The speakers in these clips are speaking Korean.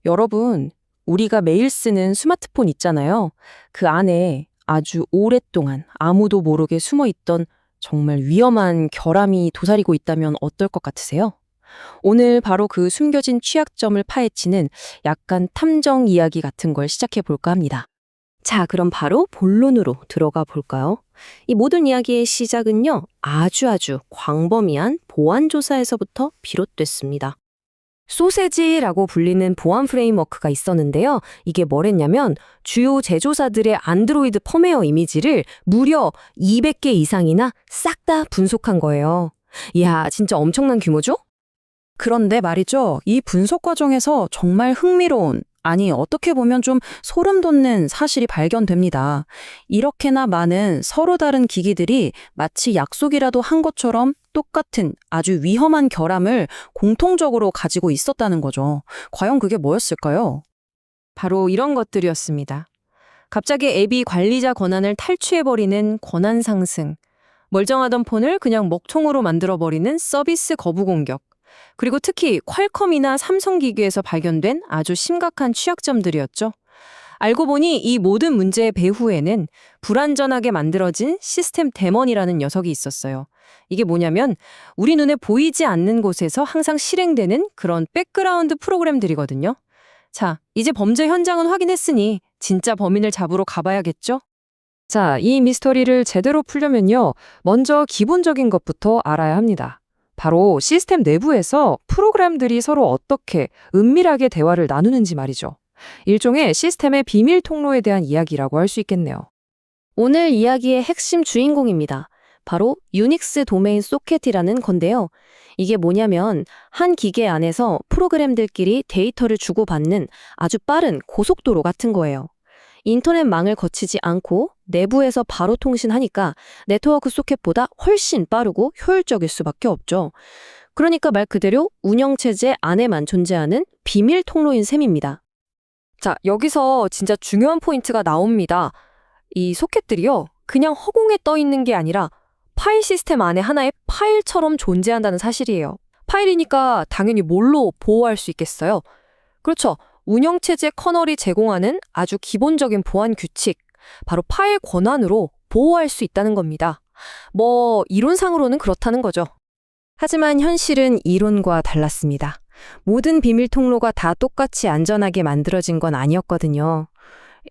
여러분, 우리가 매일 쓰는 스마트폰 있잖아요. 그 안에 아주 오랫동안 아무도 모르게 숨어 있던 정말 위험한 결함이 도사리고 있다면 어떨 것 같으세요? 오늘 바로 그 숨겨진 취약점을 파헤치는 약간 탐정 이야기 같은 걸 시작해 볼까 합니다. 자, 그럼 바로 본론으로 들어가 볼까요? 이 모든 이야기의 시작은요, 아주 광범위한 보안 조사에서부터 비롯됐습니다. 소세지라고 불리는 보안 프레임워크가 있었는데요. 이게 뭐랬냐면 주요 제조사들의 안드로이드 펌웨어 이미지를 무려 200개 이상이나 싹 다 분석한 거예요. 이야, 진짜 엄청난 규모죠? 그런데 말이죠. 이 분석 과정에서 정말 흥미로운, 아니 어떻게 보면 좀 소름 돋는 사실이 발견됩니다. 이렇게나 많은 서로 다른 기기들이 마치 약속이라도 한 것처럼 똑같은 아주 위험한 결함을 공통적으로 가지고 있었다는 거죠. 과연 그게 뭐였을까요? 바로 이런 것들이었습니다. 갑자기 앱이 관리자 권한을 탈취해버리는 권한 상승, 멀쩡하던 폰을 그냥 먹통으로 만들어버리는 서비스 거부 공격, 그리고 특히 퀄컴이나 삼성 기기에서 발견된 아주 심각한 취약점들이었죠. 알고 보니 이 모든 문제의 배후에는 불완전하게 만들어진 시스템 데몬이라는 녀석이 있었어요. 이게 뭐냐면 우리 눈에 보이지 않는 곳에서 항상 실행되는 그런 백그라운드 프로그램들이거든요. 자, 이제 범죄 현장은 확인했으니 진짜 범인을 잡으러 가봐야겠죠? 자, 이 미스터리를 제대로 풀려면요, 먼저 기본적인 것부터 알아야 합니다. 바로 시스템 내부에서 프로그램들이 서로 어떻게 은밀하게 대화를 나누는지 말이죠. 일종의 시스템의 비밀 통로에 대한 이야기라고 할 수 있겠네요. 오늘 이야기의 핵심 주인공입니다. 바로 유닉스 도메인 소켓이라는 건데요. 이게 뭐냐면 한 기계 안에서 프로그램들끼리 데이터를 주고받는 아주 빠른 고속도로 같은 거예요. 인터넷망을 거치지 않고 내부에서 바로 통신하니까 네트워크 소켓보다 훨씬 빠르고 효율적일 수밖에 없죠. 그러니까 말 그대로 운영체제 안에만 존재하는 비밀 통로인 셈입니다. 자, 여기서 진짜 중요한 포인트가 나옵니다. 이 소켓들이요, 그냥 허공에 떠 있는 게 아니라 파일 시스템 안에 하나의 파일처럼 존재한다는 사실이에요. 파일이니까 당연히 뭘로 보호할 수 있겠어요? 그렇죠. 운영체제 커널이 제공하는 아주 기본적인 보안 규칙, 바로 파일 권한으로 보호할 수 있다는 겁니다. 뭐 이론상으로는 그렇다는 거죠. 하지만 현실은 이론과 달랐습니다. 모든 비밀 통로가 다 똑같이 안전하게 만들어진 건 아니었거든요.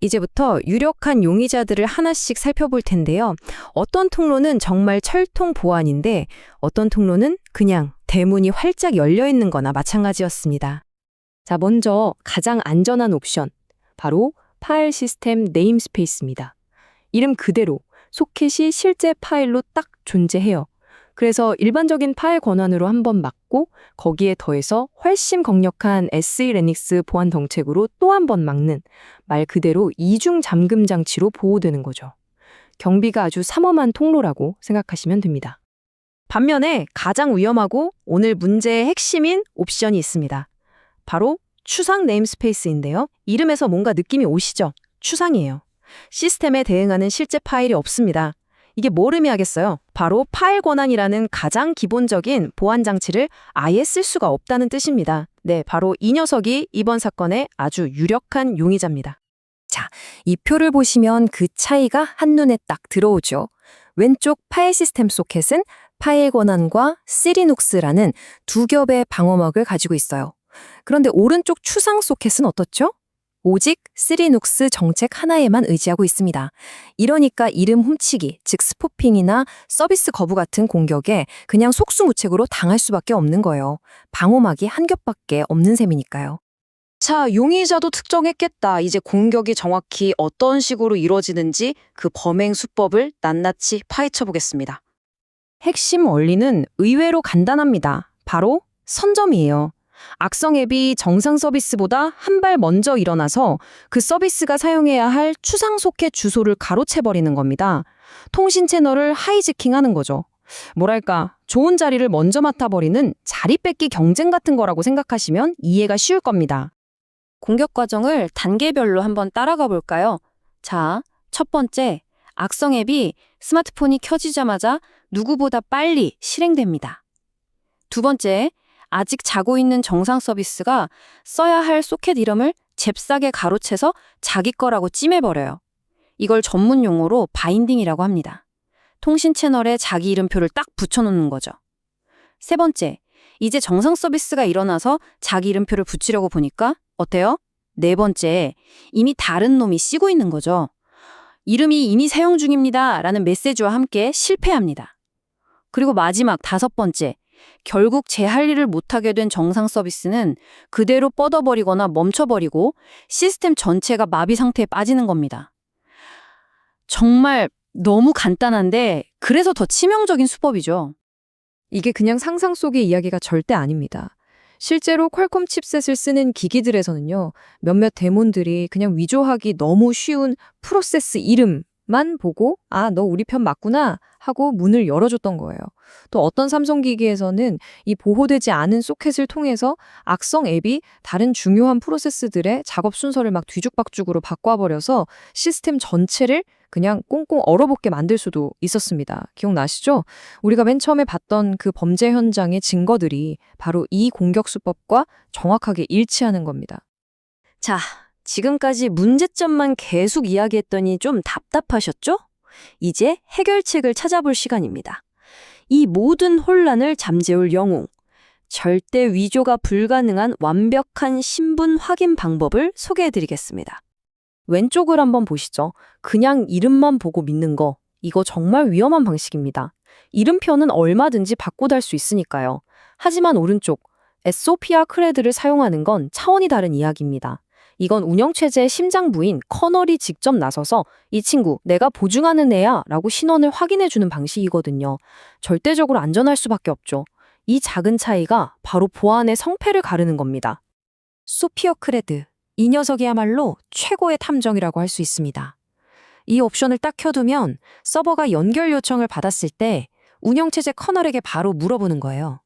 이제부터 유력한 용의자들을 하나씩 살펴볼 텐데요. 어떤 통로는 정말 철통 보안인데 어떤 통로는 그냥 대문이 활짝 열려 있는 거나 마찬가지였습니다. 자, 먼저 가장 안전한 옵션, 바로 파일 시스템 네임스페이스입니다. 이름 그대로 소켓이 실제 파일로 딱 존재해요. 그래서 일반적인 파일 권한으로 한번 막고 거기에 더해서 훨씬 강력한 SE 리눅스 보안 정책으로 또 한 번 막는 말 그대로 이중 잠금 장치로 보호되는 거죠. 경비가 아주 삼엄한 통로라고 생각하시면 됩니다. 반면에 가장 위험하고 오늘 문제의 핵심인 옵션이 있습니다. 바로 추상 네임스페이스인데요. 이름에서 뭔가 느낌이 오시죠? 추상이에요. 시스템에 대응하는 실제 파일이 없습니다. 이게 뭘 의미하겠어요? 바로 파일 권한이라는 가장 기본적인 보안 장치를 아예 쓸 수가 없다는 뜻입니다. 네, 바로 이 녀석이 이번 사건의 아주 유력한 용의자입니다. 자, 이 표를 보시면 그 차이가 한눈에 딱 들어오죠. 왼쪽 파일 시스템 소켓은 파일 권한과 시리눅스라는 두 겹의 방어막을 가지고 있어요. 그런데 오른쪽 추상 소켓은 어떻죠? 오직 시리눅스 정책 하나에만 의지하고 있습니다. 이러니까 이름 훔치기, 즉 스포핑이나 서비스 거부 같은 공격에 그냥 속수무책으로 당할 수밖에 없는 거예요. 방어막이 한 겹밖에 없는 셈이니까요. 자, 용의자도 특정했겠다. 이제 공격이 정확히 어떤 식으로 이루어지는지 그 범행 수법을 낱낱이 파헤쳐 보겠습니다. 핵심 원리는 의외로 간단합니다. 바로 선점이에요. 악성 앱이 정상 서비스보다 한 발 먼저 일어나서 그 서비스가 사용해야 할 추상 소켓 주소를 가로채버리는 겁니다. 통신 채널을 하이제킹하는 거죠. 뭐랄까, 좋은 자리를 먼저 맡아버리는 자리 뺏기 경쟁 같은 거라고 생각하시면 이해가 쉬울 겁니다. 공격 과정을 단계별로 한번 따라가 볼까요? 자, 첫 번째, 악성 앱이 스마트폰이 켜지자마자 누구보다 빨리 실행됩니다. 두 번째, 아직 자고 있는 정상 서비스가 써야 할 소켓 이름을 잽싸게 가로채서 자기 거라고 찜해버려요. 이걸 전문 용어로 바인딩이라고 합니다. 통신 채널에 자기 이름표를 딱 붙여놓는 거죠. 세 번째, 이제 정상 서비스가 일어나서 자기 이름표를 붙이려고 보니까 어때요? 네 번째, 이미 다른 놈이 씌고 있는 거죠. 이름이 이미 사용 중입니다 라는 메시지와 함께 실패합니다. 그리고 마지막 다섯 번째, 결국 제 할 일을 못하게 된 정상 서비스는 그대로 뻗어버리거나 멈춰버리고 시스템 전체가 마비 상태에 빠지는 겁니다. 정말 너무 간단한데 그래서 더 치명적인 수법이죠. 이게 그냥 상상 속의 이야기가 절대 아닙니다. 실제로 퀄컴 칩셋을 쓰는 기기들에서는요, 몇몇 데몬들이 그냥 위조하기 너무 쉬운 프로세스 이름만 보고 아, 너 우리 편 맞구나 하고 문을 열어줬던 거예요. 또 어떤 삼성 기기에서는 이 보호되지 않은 소켓을 통해서 악성 앱이 다른 중요한 프로세스들의 작업 순서를 막 뒤죽박죽으로 바꿔버려서 시스템 전체를 그냥 꽁꽁 얼어붙게 만들 수도 있었습니다. 기억나시죠? 우리가 맨 처음에 봤던 그 범죄 현장의 증거들이 바로 이 공격 수법과 정확하게 일치하는 겁니다. 자, 지금까지 문제점만 계속 이야기했더니 좀 답답하셨죠? 이제 해결책을 찾아볼 시간입니다. 이 모든 혼란을 잠재울 영웅, 절대 위조가 불가능한 완벽한 신분 확인 방법을 소개해드리겠습니다. 왼쪽을 한번 보시죠. 그냥 이름만 보고 믿는 거, 이거 정말 위험한 방식입니다. 이름표는 얼마든지 바꿔달 수 있으니까요. 하지만 오른쪽, 에소피아 크레드를 사용하는 건 차원이 다른 이야기입니다. 이건 운영체제의 심장부인 커널이 직접 나서서 이 친구 내가 보증하는 애야 라고 신원을 확인해주는 방식이거든요. 절대적으로 안전할 수밖에 없죠. 이 작은 차이가 바로 보안의 성패를 가르는 겁니다. 소피어 크레드, 이 녀석이야말로 최고의 탐정이라고 할 수 있습니다. 이 옵션을 딱 켜두면 서버가 연결 요청을 받았을 때 운영체제 커널에게 바로 물어보는 거예요.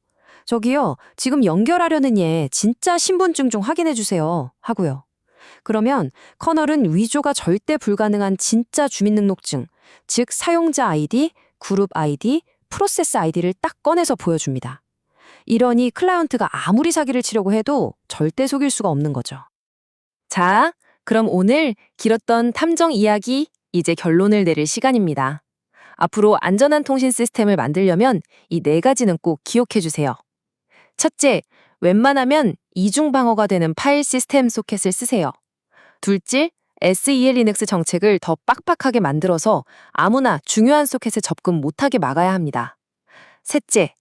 저기요, 지금 연결하려는 얘 진짜 신분증 좀 확인해주세요 하고요. 그러면 커널은 위조가 절대 불가능한 진짜 주민등록증, 즉 사용자 아이디, 그룹 아이디, 프로세스 아이디를 딱 꺼내서 보여줍니다. 이러니 클라이언트가 아무리 사기를 치려고 해도 절대 속일 수가 없는 거죠. 자, 그럼 오늘 길었던 탐정 이야기 이제 결론을 내릴 시간입니다. 앞으로 안전한 통신 시스템을 만들려면 이 네 가지는 꼭 기억해 주세요. 첫째, 웬만하면 이중 방어가 되는 파일 시스템 소켓을 쓰세요. 둘째, SEL 리눅스 정책을 더 빡빡하게 만들어서 아무나 중요한 소켓에 접근 못하게 막아야 합니다. 셋째,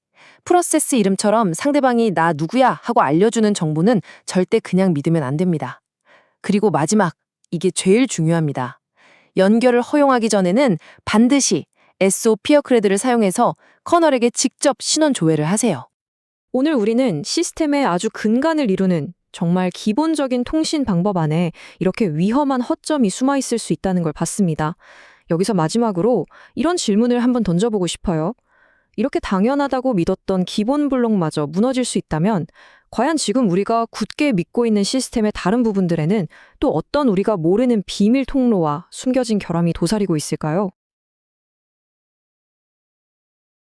프로세스 이름처럼 상대방이 나 누구야 하고 알려주는 정보는 절대 그냥 믿으면 안 됩니다. 그리고 마지막, 이게 제일 중요합니다. 연결을 허용하기 전에는 반드시 SO 피어 크레드를 사용해서 커널에게 직접 신원 조회를 하세요. 오늘 우리는 시스템의 아주 근간을 이루는 정말 기본적인 통신 방법 안에 이렇게 위험한 허점이 숨어 있을 수 있다는 걸 봤습니다. 여기서 마지막으로 이런 질문을 한번 던져보고 싶어요. 이렇게 당연하다고 믿었던 기본 블록마저 무너질 수 있다면 과연 지금 우리가 굳게 믿고 있는 시스템의 다른 부분들에는 또 어떤 우리가 모르는 비밀 통로와 숨겨진 결함이 도사리고 있을까요?